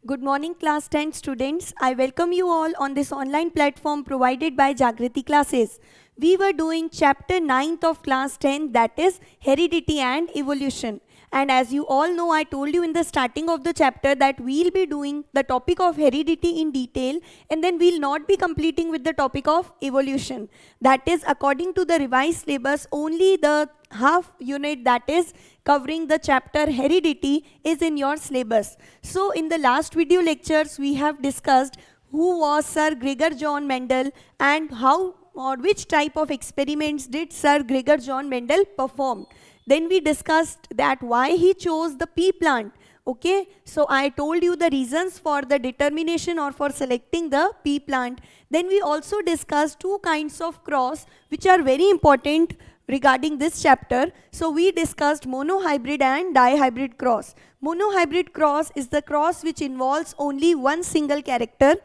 Good morning, class 10 students. I welcome you all on this online platform provided by Jagriti Classes. We were doing chapter 9th of class 10, that is Heredity and Evolution. And as you all know, I told you in the starting of the chapter that we'll be doing the topic of heredity in detail, and then we'll not be completing with the topic of evolution. That is, according to the revised syllabus, only the half unit that is covering the chapter heredity is in your syllabus. So in the last video lectures, we have discussed who was Sir Gregor John Mendel and how or which type of experiments did Sir Gregor John Mendel perform. Then we discussed that why he chose the pea plant. Okay, so I told you the reasons for the determination or for selecting the pea plant. Then we also discussed two kinds of cross which are very important regarding this chapter. So we discussed monohybrid and dihybrid cross. Monohybrid cross is the cross which involves only one single character,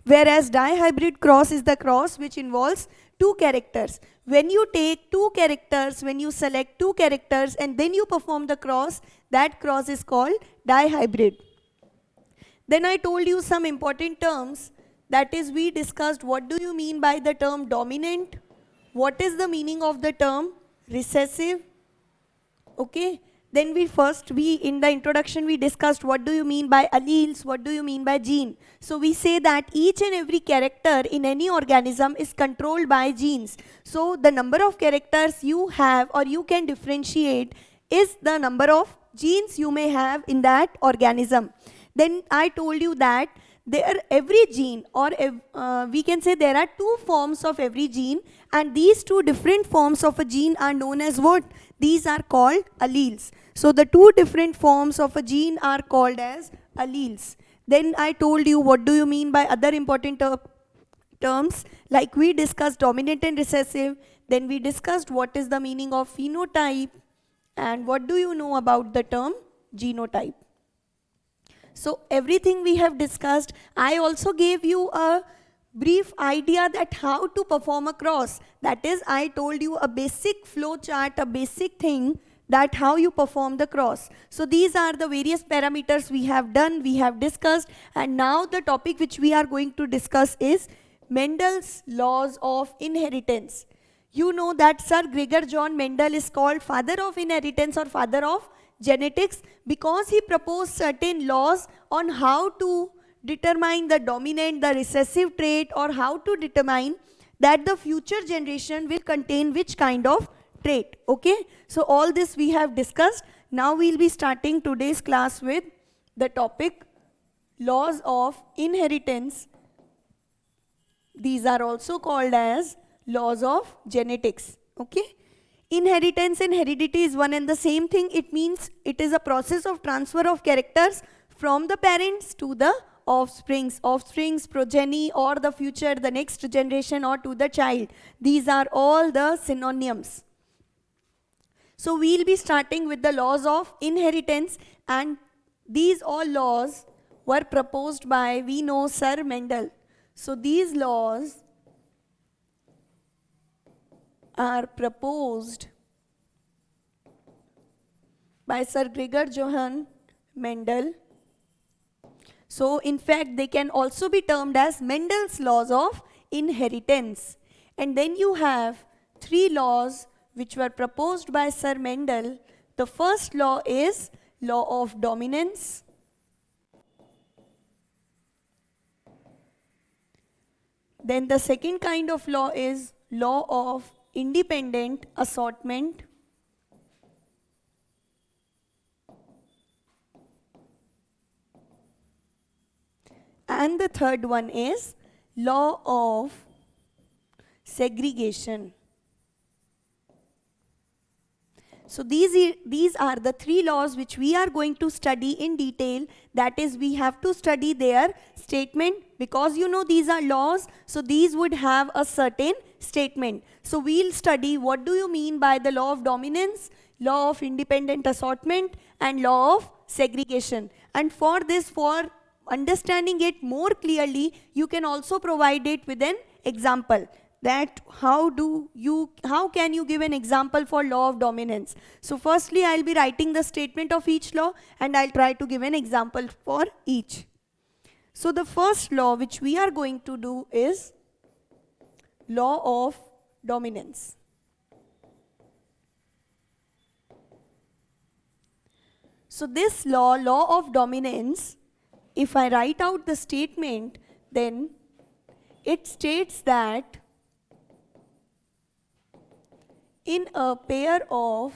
whereas dihybrid cross is the cross which involves two characters. When you take two characters, when you select two characters and then you perform the cross, that cross is called dihybrid. Then I told you some important terms. That is, we discussed what do you mean by the term dominant, what is the meaning of the term recessive. Okay, then in the introduction we discussed what do you mean by alleles, what do you mean by gene. So we say that each and every character in any organism is controlled by genes. So the number of characters you have or you can differentiate is the number of genes you may have in that organism. Then I told you that every gene, or we can say there are two forms of every gene, and these two different forms of a gene are known as what? These are called alleles. So the two different forms of a gene are called as alleles. Then I told you what do you mean by other important terms, like we discussed dominant and recessive. Then we discussed what is the meaning of phenotype, and what do you know about the term genotype. So everything we have discussed. I also gave you a brief idea that how to perform a cross. That is, I told you a basic flow chart, a basic thing that how you perform the cross. So these are the various parameters we have done, we have discussed, and now the topic which we are going to discuss is Mendel's laws of inheritance. You know that Sir Gregor John Mendel is called father of inheritance or father of genetics because he proposed certain laws on how to determine the dominant, the recessive trait, or how to determine that the future generation will contain which kind of trait. Okay, so all this we have discussed. Now we'll be starting today's class with the topic laws of inheritance. These are also called as laws of genetics. Okay, inheritance and heredity is one and the same thing. It means it is a process of transfer of characters from the parents to the offsprings, progeny, or the future, the next generation, or to the child. These are all the synonyms. So we'll be starting with the laws of inheritance, and these all laws were proposed by, we know, Sir Mendel. So these laws are proposed by Sir Gregor Johann Mendel. So in fact they can also be termed as Mendel's laws of inheritance. And then you have three laws which were proposed by Sir Mendel. The first law is law of dominance. Then the second kind of law is law of independent assortment. And the third one is law of segregation. So these are the three laws which we are going to study in detail. That is, we have to study their statement because you know these are laws, so these would have a certain statement. So we'll study what do you mean by the law of dominance, law of independent assortment, and law of segregation. And for this, for understanding it more clearly, you can also provide it with an example. That how can you give an example for law of dominance. So firstly I'll be writing the statement of each law and I'll try to give an example for each. So the first law which we are going to do is law of dominance. So this law of dominance, if I write out the statement, then it states that in a pair of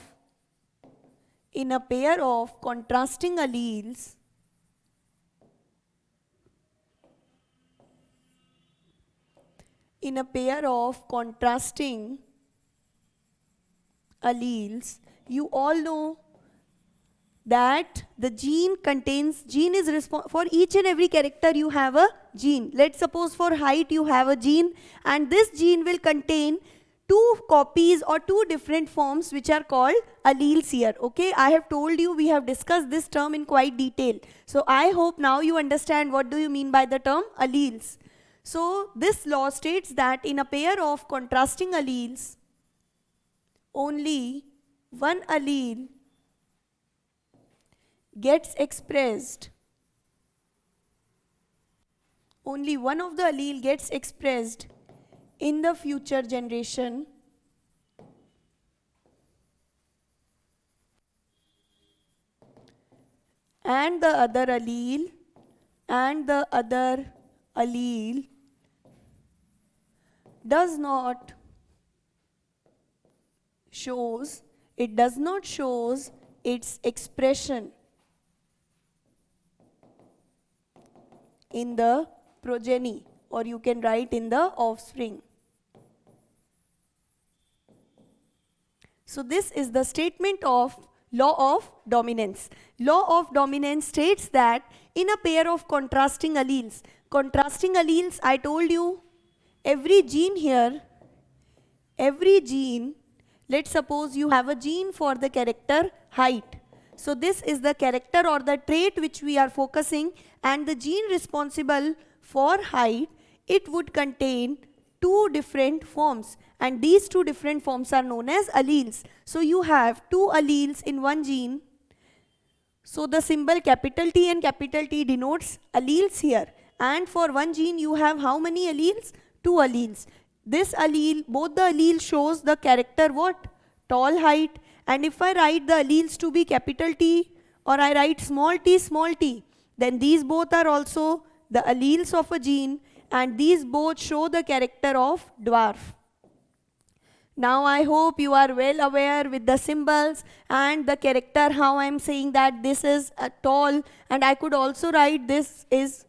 contrasting alleles, you all know that the gene is for each and every character you have a gene. Let's suppose for height you have a gene, and this gene will contain two copies or two different forms which are called alleles here. Okay, I have told you, we have discussed this term in quite detail. So I hope now you understand what do you mean by the term alleles. So this law states that in a pair of contrasting alleles, only one allele gets expressed, only one of the allele gets expressed in the future generation, and the other allele does not shows its expression in the progeny, or you can write in the offspring. So this is the statement of law of dominance. Law of dominance states that in a pair of contrasting alleles, I told you, every gene, let's suppose you have a gene for the character height. So this is the character or the trait which we are focusing, and the gene responsible for height, it would contain two different forms, and these two different forms are known as alleles. So you have two alleles in one gene. So the symbol capital T and capital T denotes alleles here, and for one gene you have how many alleles? Two alleles. This allele, both the alleles shows the character what? Tall height. And if I write the alleles to be capital T, or I write small t, then these both are also the alleles of a gene, and these both show the character of dwarf. Now I hope you are well aware with the symbols and the character, how I am saying that this is a tall, and I could also write this is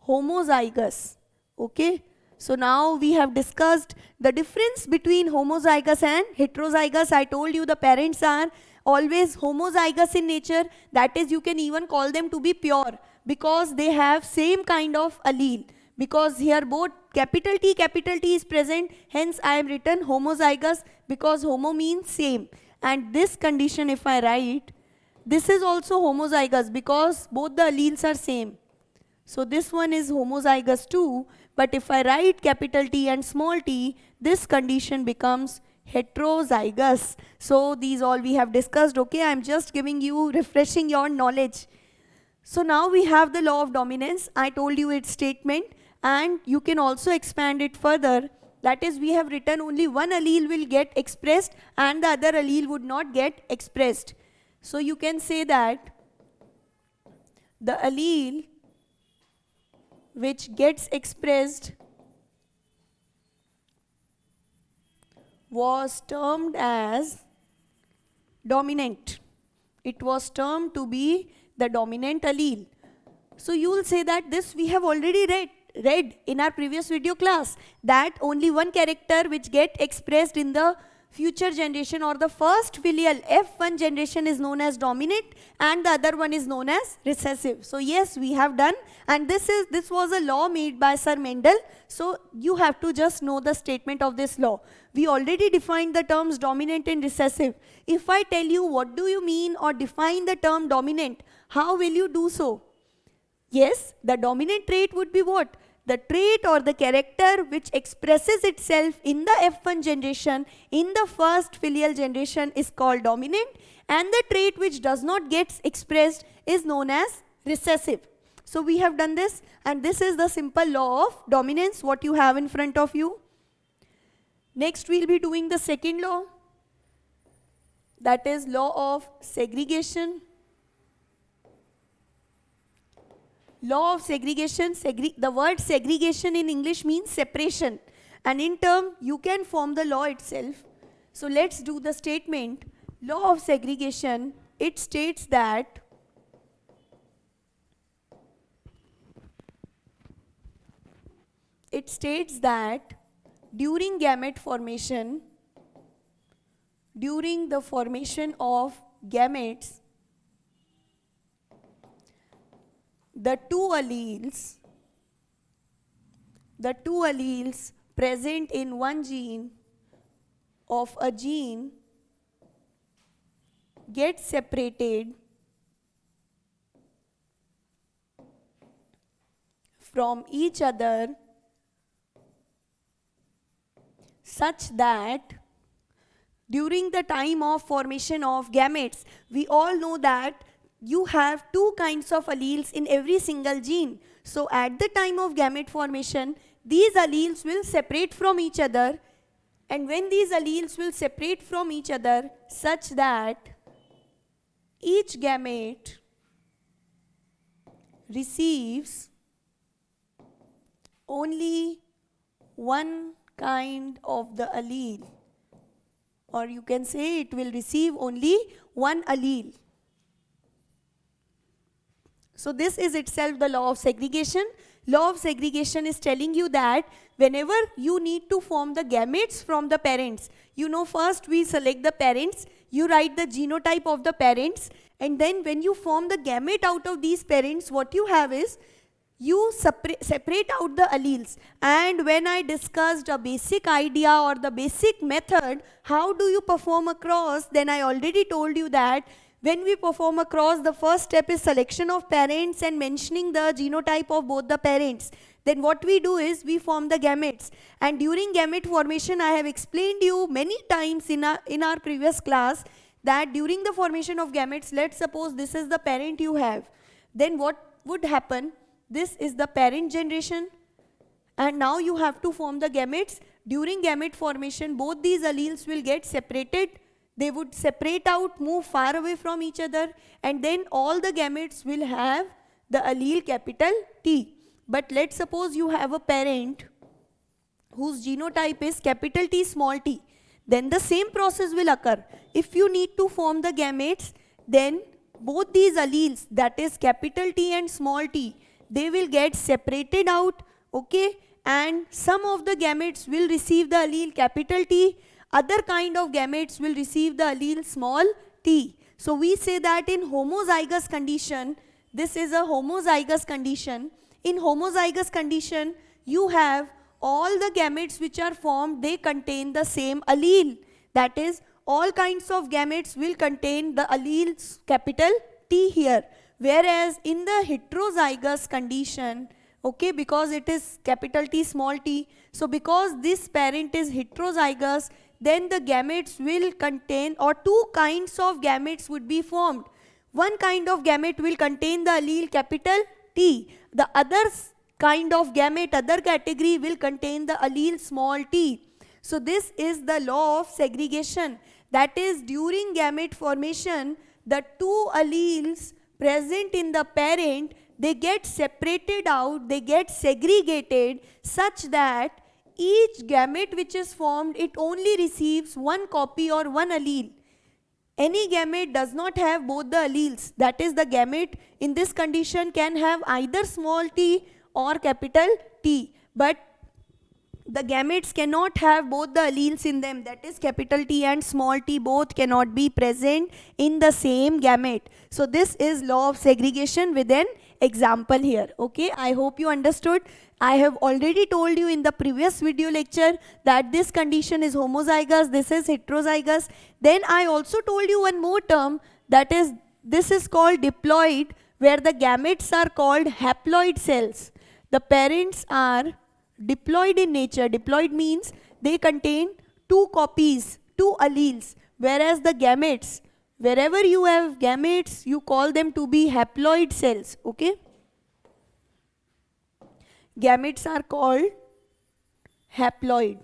homozygous. Okay. So now we have discussed the difference between homozygous and heterozygous. I told you the parents are always homozygous in nature. That is, you can even call them to be pure because they have same kind of allele. Because here both capital T is present. Hence I am written homozygous because homo means same. And this condition if I write, this is also homozygous because both the alleles are same. So this one is homozygous too. But if I write capital T and small t, this condition becomes heterozygous. So these all we have discussed. Okay, I am just giving you, refreshing your knowledge. So now we have the law of dominance. I told you its statement, and you can also expand it further. That is, we have written only one allele will get expressed and the other allele would not get expressed. So you can say that the allele which gets expressed was termed as dominant. It was termed to be the dominant allele. So you will say that this we have already read in our previous video class, that only one character which get expressed in the future generation or the first filial F1 generation is known as dominant and the other one is known as recessive. So yes, we have done, and this was a law made by Sir Mendel. So you have to just know the statement of this law. We already defined the terms dominant and recessive. If I tell you what do you mean or define the term dominant, how will you do so? Yes, the dominant trait would be what? The trait or the character which expresses itself in the F1 generation, in the first filial generation, is called dominant, and the trait which does not get expressed is known as recessive. So we have done this, and this is the simple law of dominance, what you have in front of you. Next we'll be doing the second law, that is law of segregation. Law of segregation, the word segregation in English means separation, and in term you can form the law itself. So let's do the statement. Law of segregation, it states that during gamete formation, during the formation of gametes, the two alleles present in one gene of a gene get separated from each other such that during the time of formation of gametes, we all know that you have two kinds of alleles in every single gene. So at the time of gamete formation, these alleles will separate from each other, and when these alleles will separate from each other such that each gamete receives only one kind of the allele, or you can say it will receive only one allele. So this is itself the law of segregation. Law of segregation is telling you that whenever you need to form the gametes from the parents, you know, first we select the parents, you write the genotype of the parents, and then when you form the gamete out of these parents, what you have is you separate out the alleles. And when I discussed a basic idea or the basic method, how do you perform a cross, then I already told you that when we perform a cross, the first step is selection of parents and mentioning the genotype of both the parents. Then what we do is we form the gametes. And during gamete formation, I have explained you many times in our previous class that during the formation of gametes, let's suppose this is the parent you have. Then what would happen? This is the parent generation, and now you have to form the gametes. During gamete formation, both these alleles will get separated. They would separate out, move far away from each other, and then all the gametes will have the allele capital T. But let's suppose you have a parent whose genotype is capital T small t. Then the same process will occur. If you need to form the gametes, then both these alleles, that is capital T and small t, they will get separated out, okay? And some of the gametes will receive the allele capital T, other kind of gametes will receive the allele small t. So we say that in homozygous condition, this is a homozygous condition. In homozygous condition, you have all the gametes which are formed, they contain the same allele. That is, all kinds of gametes will contain the alleles capital T here. Whereas in the heterozygous condition, okay, because it is capital T small t, so because this parent is heterozygous, then the gametes will contain, or two kinds of gametes would be formed. One kind of gamete will contain the allele capital T. The other kind of gamete, other category, will contain the allele small t. So this is the law of segregation. That is, during gamete formation, the two alleles present in the parent, they get separated out, they get segregated such that each gamete which is formed, it only receives one copy or one allele. Any gamete does not have both the alleles. That is, the gamete in this condition can have either small t or capital T. But the gametes cannot have both the alleles in them. That is, capital T and small t both cannot be present in the same gamete. So this is law of segregation with an example here. Okay, I hope you understood. I have already told you in the previous video lecture that this condition is homozygous, this is heterozygous. Then I also told you one more term, that is, this is called diploid, where the gametes are called haploid cells. The parents are diploid in nature. Diploid means they contain two copies, two alleles, whereas the gametes, wherever you have gametes, you call them to be haploid cells. Okay. gametes are called haploid.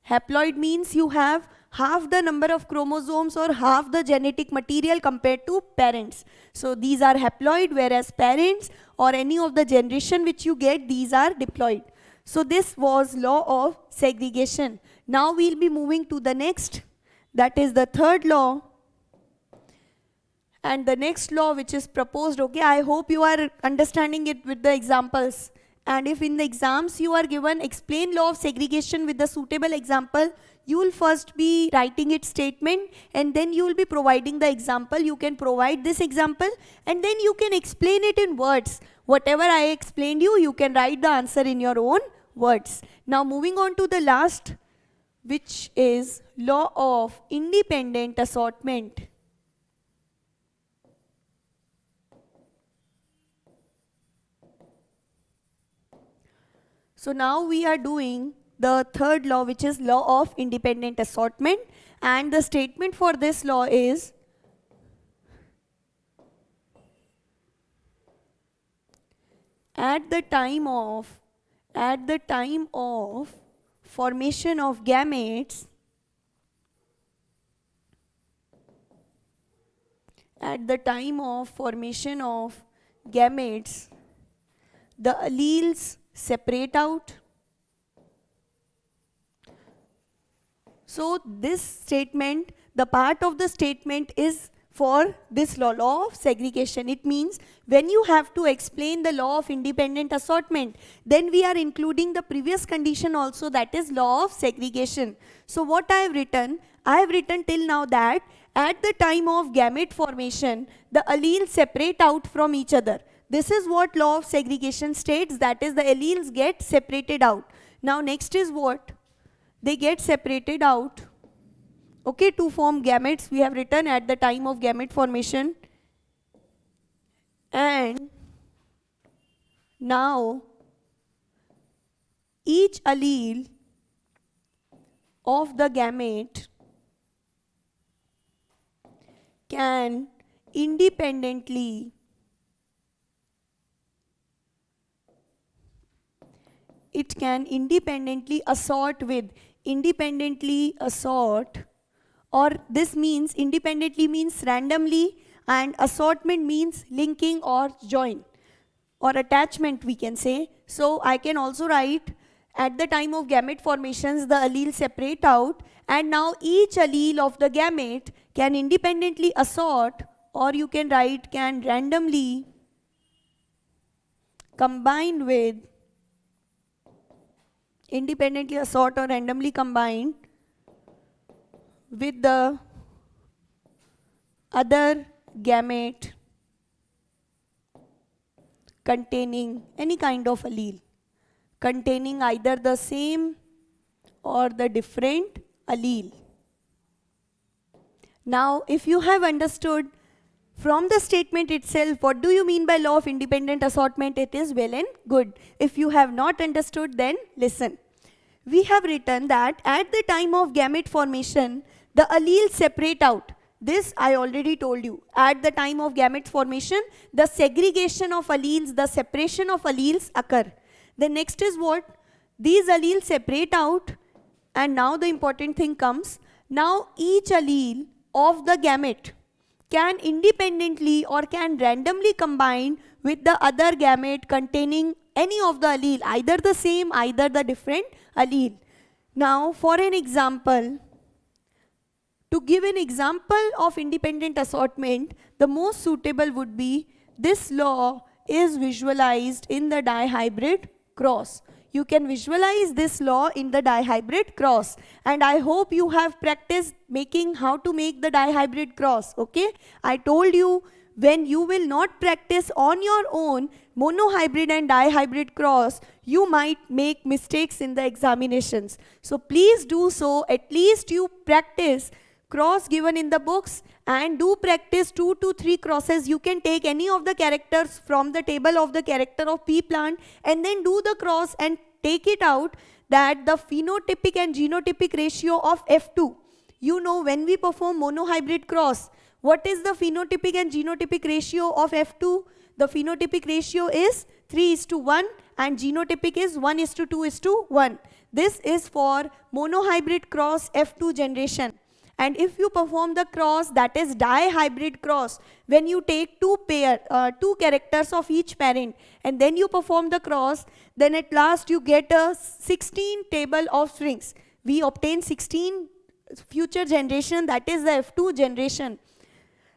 Haploid means you have half the number of chromosomes or half the genetic material compared to parents. So these are haploid, whereas parents or any of the generation which you get, these are diploid. So this was law of segregation. Now we'll be moving to the next, that is the third law. And the next law which is proposed, okay, I hope you are understanding it with the examples. And if in the exams you are given explain law of segregation with the suitable example, you will first be writing its statement and then you will be providing the example. You can provide this example and then you can explain it in words. Whatever I explained you can write the answer in your own words. Now moving on to the last, which is law of independent assortment. So now we are doing the third law, which is law of independent assortment, and the statement for this law is at the time of formation of gametes, the alleles separate out. So this statement, the part of the statement is for this law of segregation. It means when you have to explain the law of independent assortment, then we are including the previous condition also, that is law of segregation. So what I have written till now that at the time of gamete formation, the alleles separate out from each other. This is what law of segregation states, that is the alleles get separated out. Now next is what? They get separated out, okay, to form gametes. We have written at the time of gamete formation. And now each allele of the gamete can independently assort with, or this means independently means randomly, and assortment means linking or join or attachment, we can say. So I can also write at the time of gamete formations the alleles separate out, and now each allele of the gamete can independently assort, or you can write can randomly combine with, independently assort or randomly combine with the other gamete containing any kind of allele, containing either the same or the different allele. Now if you have understood from the statement itself what do you mean by law of independent assortment, it is well and good. If you have not understood, then listen. We have written that at the time of gamete formation, the alleles separate out. This I already told you. At the time of gamete formation, the segregation of alleles, the separation of alleles occur. The next is what? These alleles separate out, and now the important thing comes. Now each allele of the gamete can independently or can randomly combine with the other gamete containing any of the allele, either the same, either the different allele. Now for an example, to give an example of independent assortment, the most suitable would be this law is visualized in the dihybrid cross. You can visualize this law in the dihybrid cross, and I hope you have practiced making how to make the dihybrid cross, okay? I told you when you will not practice on your own monohybrid and dihybrid cross, you might make mistakes in the examinations. So please do so, at least you practice cross given in the books, and do practice 2 to 3 crosses. You can take any of the characters from the table of the character of pea plant and then do the cross and take it out that the phenotypic and genotypic ratio of F2. You know, when we perform monohybrid cross, what is the phenotypic and genotypic ratio of F2? The phenotypic ratio is 3:1 and genotypic is 1:2:1. This is for monohybrid cross F2 generation. And if you perform the cross, that is dihybrid cross, when you take two characters of each parent and then you perform the cross, then at last you get a 16 table of strings. We obtain 16 future generation, that is the F2 generation.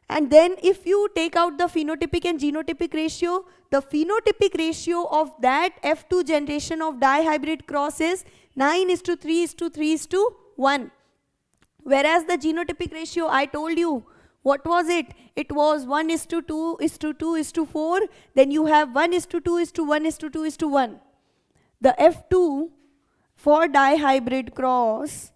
And then if you take out the phenotypic and genotypic ratio, the phenotypic ratio of that F2 generation of dihybrid cross is 9:3:3:1. Whereas the genotypic ratio, I told you, what was it? It was 1:2:2:4. Then you have 1:2:1:2:1. The F2 for dihybrid cross,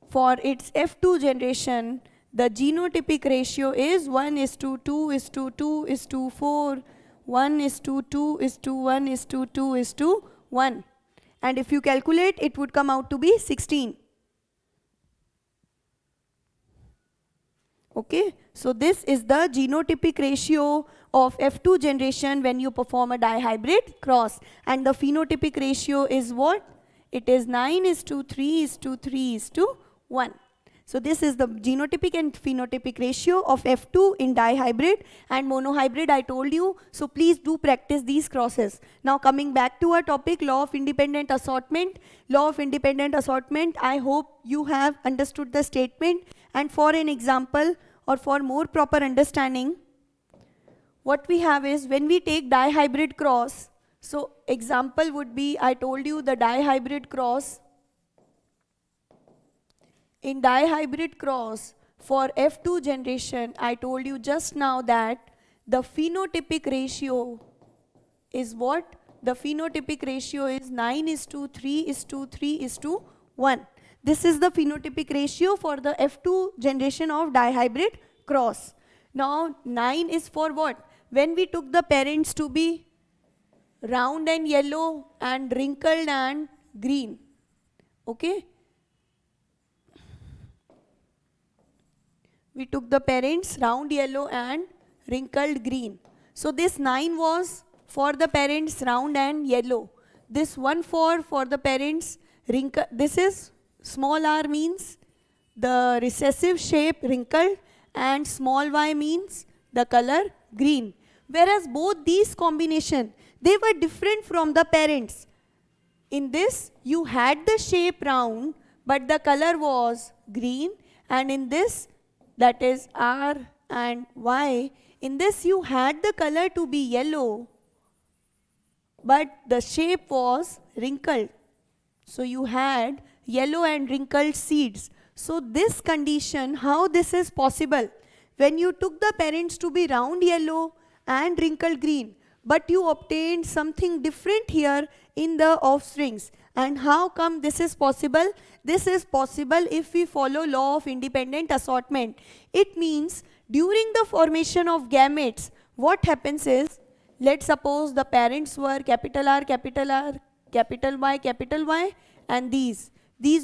for its F2 generation, the genotypic ratio is 1:2:2:2:4, 1:2:1:2:1. And if you calculate, it would come out to be 16. Okay, so this is the genotypic ratio of F2 generation when you perform a dihybrid cross. And the phenotypic ratio is what? It is 9:3:3:1. So this is the genotypic and phenotypic ratio of F2 in dihybrid and monohybrid, I told you. So please do practice these crosses. Now coming back to our topic, law of independent assortment. Law of independent assortment, I hope you have understood the statement. And for an example or for more proper understanding, what we have is when we take dihybrid cross. So example would be, I told you the dihybrid cross. In dihybrid cross for F2 generation, I told you just now that the phenotypic ratio is what? The phenotypic ratio is 9:3:3:1. This is the phenotypic ratio for the F2 generation of dihybrid cross. Now 9 is for what? When we took the parents to be round and yellow and wrinkled and green. Okay? We took the parents round yellow and wrinkled green. So this 9 was for the parents round and yellow. This 1 for the parents wrinkled. This is small r means the recessive shape wrinkled and small y means the color green. Whereas both these combination, they were different from the parents. In this you had the shape round but the color was green, and in this, that is R and Y, in this you had the color to be yellow but the shape was wrinkled. So you had yellow and wrinkled seeds. So this condition, how this is possible? When you took the parents to be round yellow and wrinkled green, but you obtained something different here in the offsprings. And how come this is possible? This is possible if we follow law of independent assortment. It means during the formation of gametes, what happens is, let's suppose the parents were capital R, capital Y, and these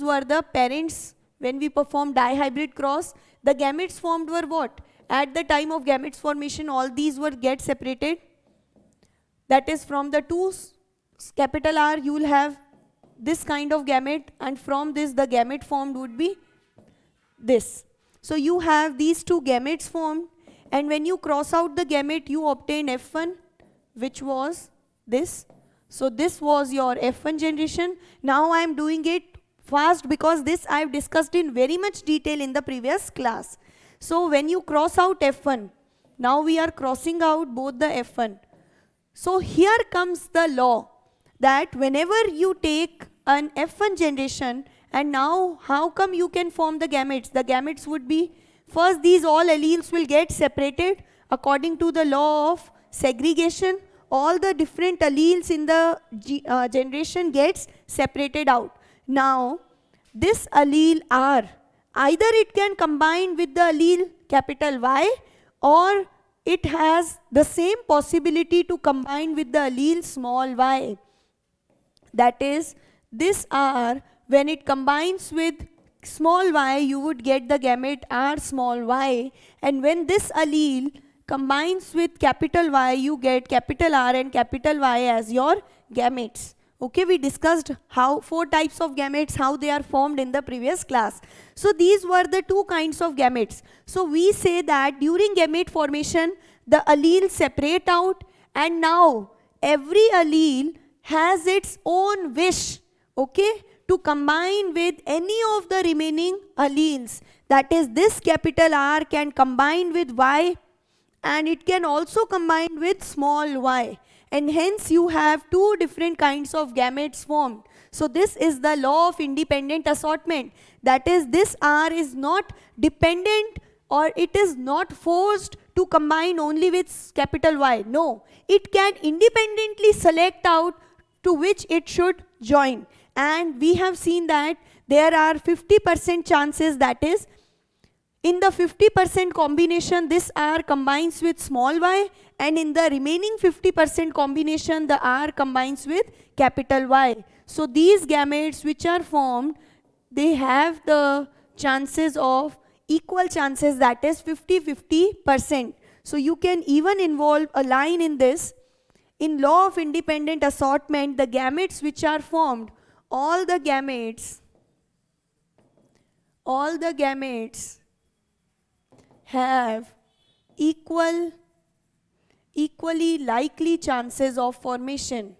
were the parents when we performed dihybrid cross. The gametes formed were what? At the time of gametes formation, all these were get separated. That is, from the two capital R, you will have this kind of gamete, and from this the gamete formed would be this. So you have these two gametes formed, and when you cross out the gamete, you obtain F1, which was this. So this was your F1 generation. Now I am doing it fast because this I have discussed in very much detail in the previous class. So when you cross out F1, now we are crossing out both the F1. So here comes the law that whenever you take an F1 generation, and now how come you can form the gametes? The gametes would be, first these all alleles will get separated according to the law of segregation. All the different alleles in the generation gets separated out. Now this allele R, either it can combine with the allele capital Y, or it has the same possibility to combine with the allele small y. That is, this R, when it combines with small y, you would get the gamete R small y. And when this allele combines with capital Y, you get capital R and capital Y as your gametes. Okay, we discussed how 4 types of gametes, how they are formed in the previous class. So these were the 2 kinds of gametes. So we say that during gamete formation, the alleles separate out, and now every allele has its own wish, okay, to combine with any of the remaining alleles. That is, this capital R can combine with Y, and it can also combine with small y, and hence you have 2 different kinds of gametes formed. So this is the law of independent assortment. That is, this R is not dependent, or it is not forced to combine only with capital Y. No, it can independently select out to which it should join. And we have seen that there are 50% chances, that is, in the 50% combination, this R combines with small y, and in the remaining 50% combination, the R combines with capital Y. So these gametes which are formed, they have the chances of equal chances, that is 50-50%. So you can even involve a line in this. In law of independent assortment, the gametes which are formed, all the gametes have equally likely chances of formation.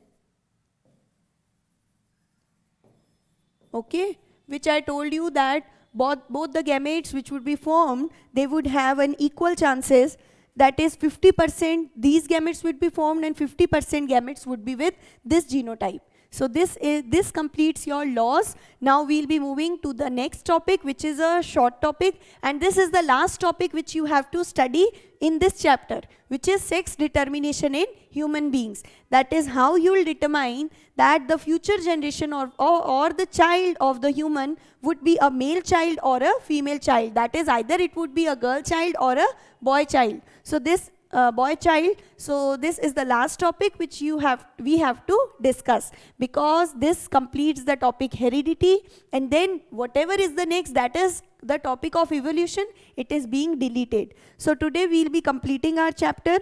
Okay, which I told you that both the gametes which would be formed, they would have an equal chances. That is 50% these gametes would be formed and 50% gametes would be with this genotype. So this completes your laws. Now we'll be moving to the next topic, which is a short topic, and this is the last topic which you have to study in this chapter, which is sex determination in human beings. That is how you will determine that the future generation or the child of the human would be a male child or a female child. That is, either it would be a girl child or a boy child. So this boy child. So this is the last topic which we have to discuss, because this completes the topic heredity, and then whatever is the next, that is the topic of evolution, it is being deleted. So today we will be completing our chapter.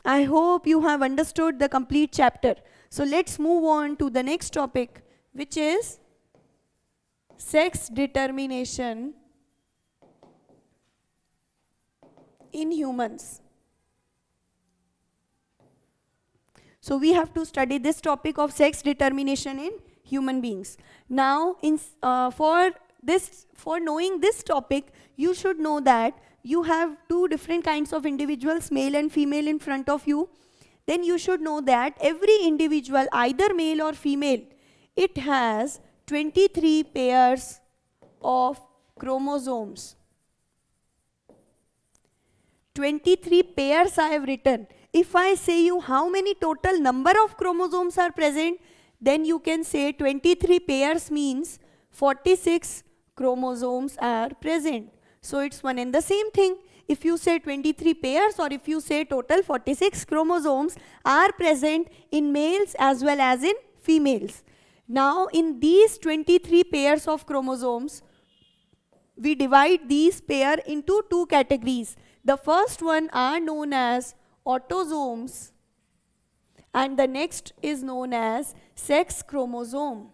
I hope you have understood the complete chapter. So let's move on to the next topic, which is sex determination in humans. So we have to study this topic of sex determination in human beings. Now, for knowing this topic, you should know that you have 2 different kinds of individuals, male and female, in front of you. Then you should know that every individual, either male or female, it has 23 pairs of chromosomes. 23 pairs I have written. If I say you how many total number of chromosomes are present, then you can say 23 pairs means 46 chromosomes are present. So it's one and the same thing. If you say 23 pairs, or if you say total 46 chromosomes are present in males as well as in females. Now in these 23 pairs of chromosomes, we divide these pair into 2 categories. The first one are known as autosomes, and the next is known as sex chromosome.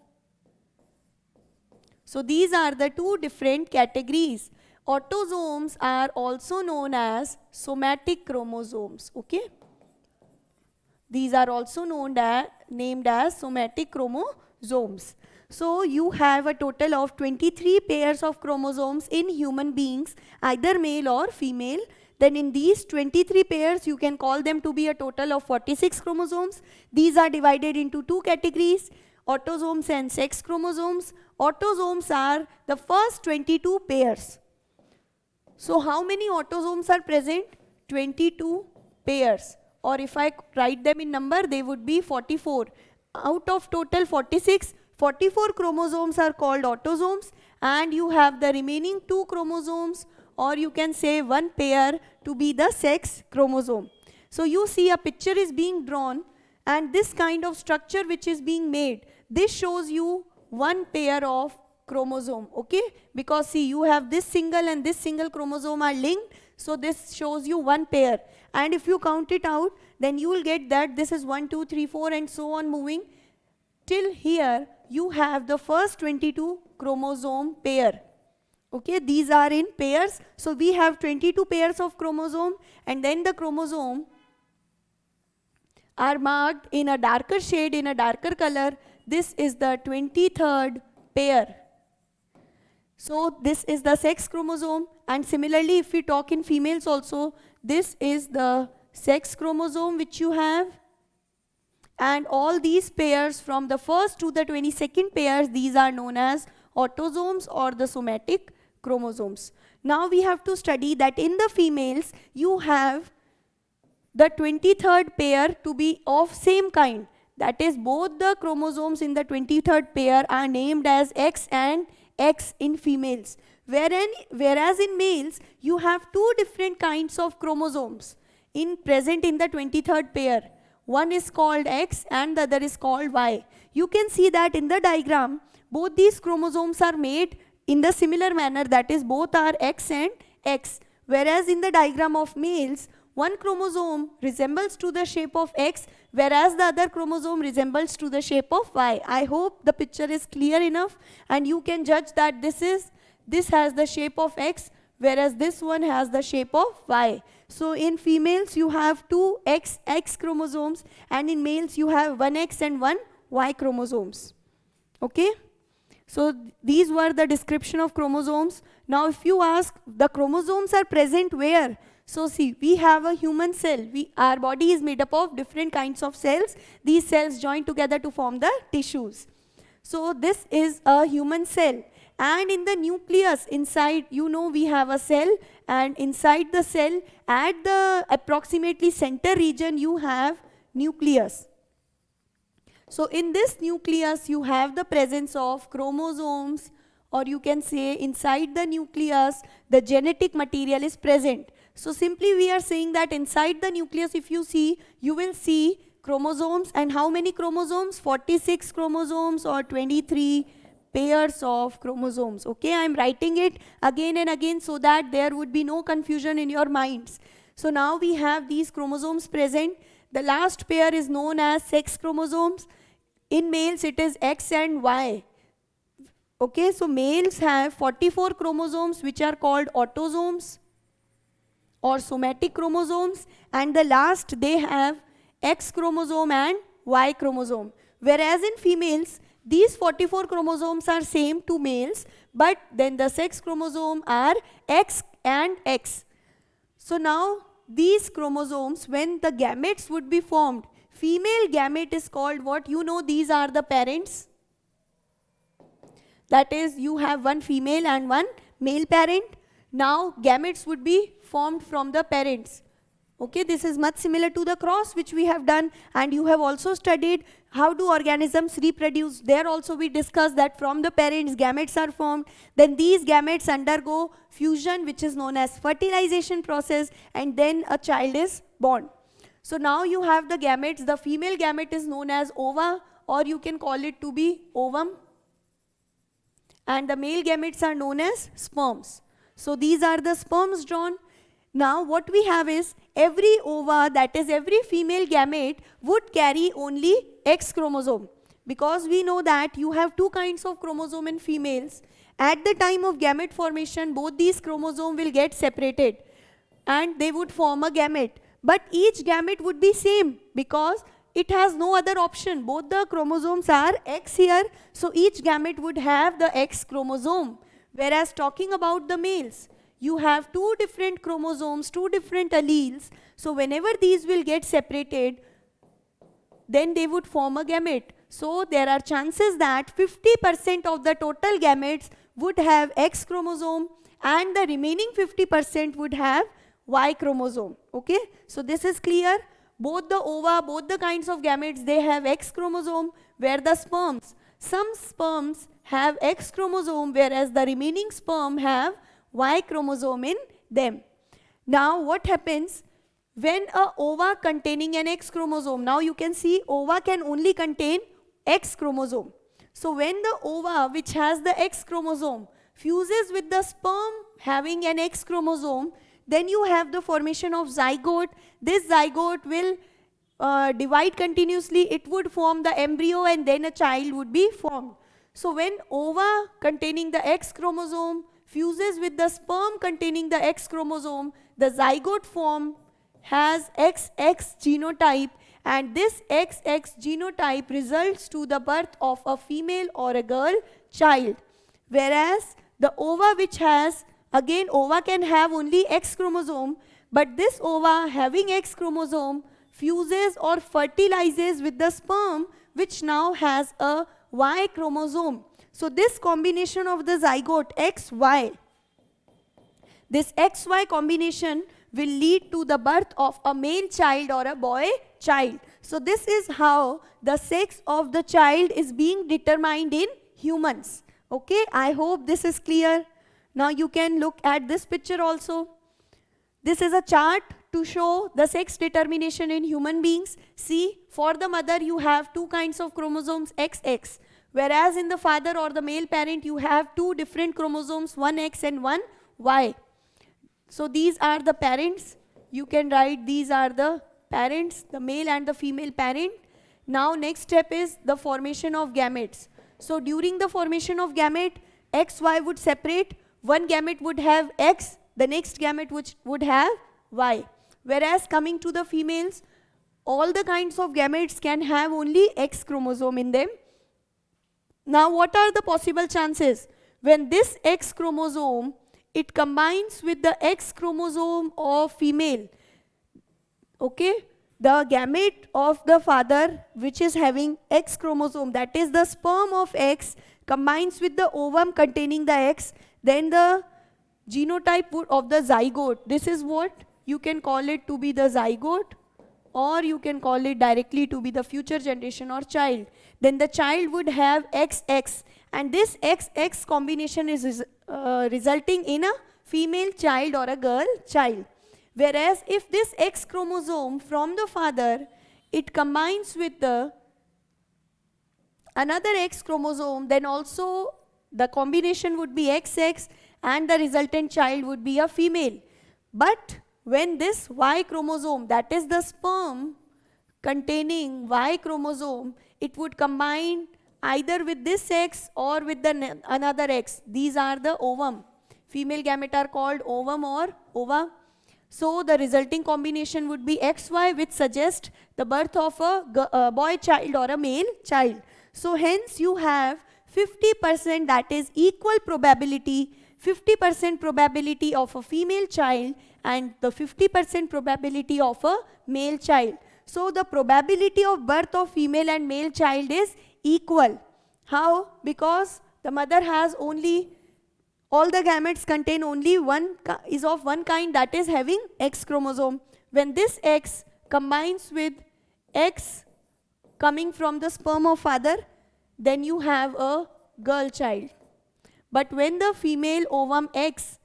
So these are the 2 different categories. Autosomes are also known as somatic chromosomes. Okay, these are also named as somatic chromosomes. So you have a total of 23 pairs of chromosomes in human beings, either male or female. Then in these 23 pairs, you can call them to be a total of 46 chromosomes. These are divided into 2 categories, autosomes and sex chromosomes. Autosomes are the first 22 pairs. So how many autosomes are present? 22 pairs. Or if I write them in number, they would be 44. Out of total 46, 44 chromosomes are called autosomes, and you have the remaining 2 chromosomes, or you can say 1 pair, to be the sex chromosome. So you see a picture is being drawn, and this kind of structure which is being made, this shows you 1 pair of chromosome, okay? Because see, you have this single and this single chromosome are linked, so this shows you 1 pair. And if you count it out, then you will get that this is 1, 2, 3, 4 and so on moving. Till here, you have the first 22 chromosome pair. Okay, these are in pairs. So we have 22 pairs of chromosome, and then the chromosome are marked in a darker shade, in a darker color. This is the 23rd pair. So this is the sex chromosome, and similarly if we talk in females also, this is the sex chromosome which you have, and all these pairs from the first to the 22nd pairs, these are known as autosomes or the somatic chromosomes. Now we have to study that in the females you have the 23rd pair to be of same kind. That is, both the chromosomes in the 23rd pair are named as X and X in females. Whereas in males, you have two different kinds of chromosomes present in the 23rd pair. One is called X and the other is called Y. You can see that in the diagram, both these chromosomes are made in the similar manner, that is, both are X and X. Whereas in the diagram of males, one chromosome resembles to the shape of X, whereas the other chromosome resembles to the shape of Y. I hope the picture is clear enough and you can judge that this has the shape of X, whereas this one has the shape of Y. So in females you have two XX chromosomes, and in males you have one X and one Y chromosomes. Okay? So these were the description of chromosomes. Now if you ask, the chromosomes are present where? So see, we have a human cell. Our body is made up of different kinds of cells. These cells join together to form the tissues. So this is a human cell. And in the nucleus, inside, we have a cell, and inside the cell, at the approximately center region, you have nucleus. So in this nucleus, you have the presence of chromosomes, or you can say inside the nucleus, the genetic material is present. So simply we are saying that inside the nucleus, if you see, you will see chromosomes. And how many chromosomes? 46 chromosomes or 23 pairs of chromosomes. Okay, I am writing it again and again so that there would be no confusion in your minds. So now we have these chromosomes present. The last pair is known as sex chromosomes. In males, it is X and Y. Okay, so males have 44 chromosomes which are called autosomes or somatic chromosomes, and the last they have X chromosome and Y chromosome. Whereas in females, these 44 chromosomes are same to males, but then the sex chromosome are X and X. So now these chromosomes, when the gametes would be formed, female gamete is called what? These are the parents. That is, you have one female and one male parent. Now gametes would be formed from the parents. Okay, this is much similar to the cross which we have done, and you have also studied how do organisms reproduce. There also we discussed that from the parents gametes are formed. Then these gametes undergo fusion, which is known as fertilization process, and then a child is born. So now you have the gametes. The female gamete is known as ova, or you can call it to be ovum. And the male gametes are known as sperms. So these are the sperms drawn. Now what we have is every ova, that is every female gamete, would carry only X chromosome. Because we know that you have two kinds of chromosome in females. At the time of gamete formation, both these chromosomes will get separated and they would form a gamete. But each gamete would be same because it has no other option. Both the chromosomes are X here, so each gamete would have the X chromosome. Whereas talking about the males, you have two different chromosomes, two different alleles. So whenever these will get separated, then they would form a gamete. So there are chances that 50% of the total gametes would have X chromosome and the remaining 50% would have Y chromosome. Okay, so this is clear. Both the ova, both the kinds of gametes, they have X chromosome, where the sperms, some sperms have X chromosome, whereas the remaining sperm have Y chromosome in them. Now what happens when a ova containing an X chromosome, now you can see ova can only contain X chromosome. So when the ova which has the X chromosome fuses with the sperm having an X chromosome, Then you have the formation of zygote. This zygote will divide continuously. It would form the embryo and then a child would be formed. So when ova containing the X chromosome fuses with the sperm containing the X chromosome, the zygote form has XX genotype, and this XX genotype results to the birth of a female or a girl child. Whereas the ova which has, again ova can have only X chromosome, but this ova having X chromosome fuses or fertilizes with the sperm which now has a Y chromosome. So this combination of the zygote XY, this XY combination will lead to the birth of a male child or a boy child. So this is how the sex of the child is being determined in humans. Okay, I hope this is clear. Now you can look at this picture also. This is a chart to show the sex determination in human beings. See, for the mother you have two kinds of chromosomes XX, whereas in the father or the male parent you have two different chromosomes, one X and one Y. So these are the parents. You can write these are the parents, the male and the female parent. Now next step is the formation of gametes. So during the formation of gamete, XY would separate. One gamete would have X, the next gamete which would have Y. Whereas coming to the females, all the kinds of gametes can have only X chromosome in them. Now what are the possible chances? When this X chromosome, it combines with the X chromosome of female. Okay, the gamete of the father which is having X chromosome, that is the sperm of X, combines with the ovum containing the X, then the genotype of the zygote. This is what you can call it to be the zygote, or you can call it directly to be the future generation or child. Then the child would have XX, and this XX combination is resulting in a female child or a girl child. Whereas if this X chromosome from the father, it combines with the another X chromosome, then also the combination would be XX and the resultant child would be a female. But when this Y chromosome, that is the sperm containing Y chromosome, it would combine either with this X or with the another X. These are the ovum. Female gamete are called ovum or ova. So the resulting combination would be XY, which suggests the birth of a boy child or a male child. So hence you have 50%, that is equal probability, 50% probability of a female child and the 50% probability of a male child. So the probability of birth of female and male child is equal. How? Because the mother has only, all the gametes contain only one, is of one kind, that is having X chromosome. When this X combines with X coming from the sperm of father, then you have a girl child. But when the female ovum X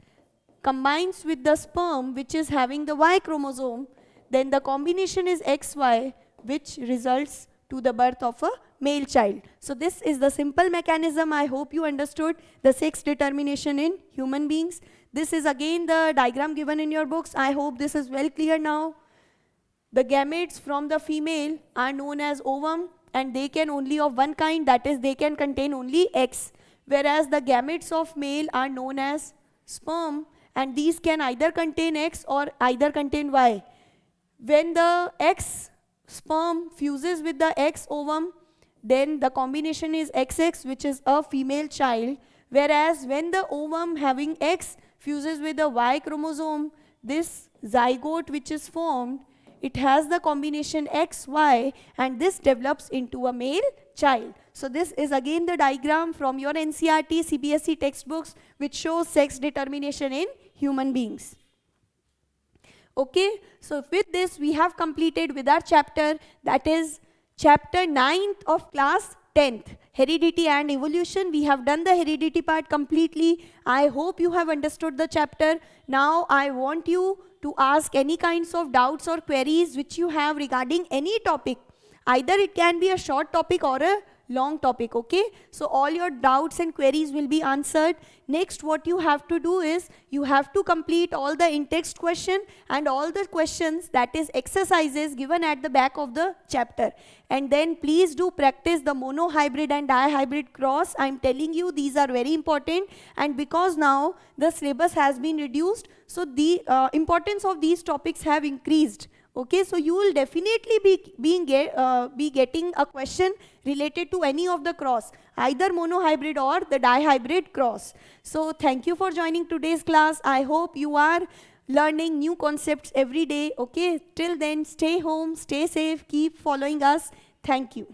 combines with the sperm which is having the Y chromosome, then the combination is XY, which results to the birth of a male child. So this is the simple mechanism. I hope you understood the sex determination in human beings. This is again the diagram given in your books. I hope this is well clear now. The gametes from the female are known as ovum, and they can only of one kind, that is they can contain only X. Whereas the gametes of male are known as sperm, and these can either contain X or either contain Y. When the X sperm fuses with the X ovum, then the combination is XX, which is a female child. Whereas when the ovum having X fuses with the Y chromosome, this zygote which is formed, it has the combination XY, and this develops into a male child. So this is again the diagram from your NCERT CBSE textbooks which shows sex determination in human beings. Okay, so with this we have completed with our chapter, that is chapter 9th of class 10th, heredity and evolution. We have done the heredity part completely. I hope you have understood the chapter. Now I want you to ask any kinds of doubts or queries which you have regarding any topic. Either it can be a short topic or a long topic, okay? So all your doubts and queries will be answered. Next, what you have to do is you have to complete all the in-text question and all the questions, that is exercises given at the back of the chapter. And then please do practice the monohybrid and dihybrid cross. I'm telling you, these are very important, and because now the syllabus has been reduced, so the importance of these topics have increased. Okay, so you will definitely be getting a question related to any of the cross, either monohybrid or the dihybrid cross. So thank you for joining today's class. I hope you are learning new concepts every day. Okay, till then, stay home, stay safe, keep following us. Thank you.